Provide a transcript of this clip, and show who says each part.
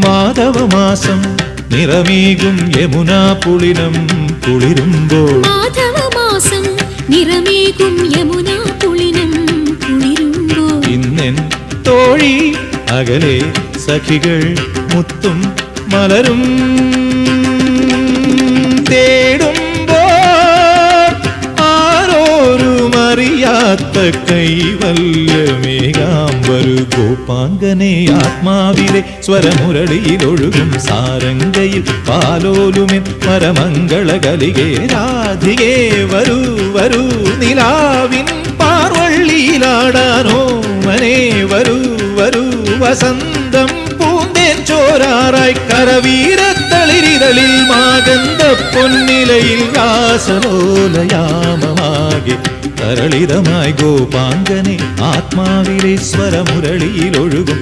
Speaker 1: മാധവമാസം നിറമേകും യമുനാ പുളിനം കുളിരുമ്പോൾ
Speaker 2: മാധവമാസം നിറമേകും യമുനാ പുളിനം കുളിരുമ്പോൾ
Speaker 1: ഇന്നെൻ തോഴി അകലെ സഖികൾ മുത്തും മലരും തേടുമ്പോൾ ആരോരുമറിയാത്ത കൈവല്യമേകാംബരു ഗോപാംഗനെ ആത്മാവിലെ സ്വരമുരളിയിലൊഴുകും സാരംഗയിൽ പാലോലുമെൻ പരമംഗളകലികേ രാധികേ വരൂ വരൂ നിലാവിൻ പാർവള്ളിയിലാടാനോ മനെ വരൂ വരൂ വസന്തം പൂന്തേൻ ചോരാറായി കരവീരത്തളിരിതളിൽ മാഗന്ധ പൊന്നിലയിൽ രാസലോലയാമമാകെ തരളിതമായി ഗോപാംഗനെ ആത്മാവിലെ സ്വരമുരളിയിലൊഴുകും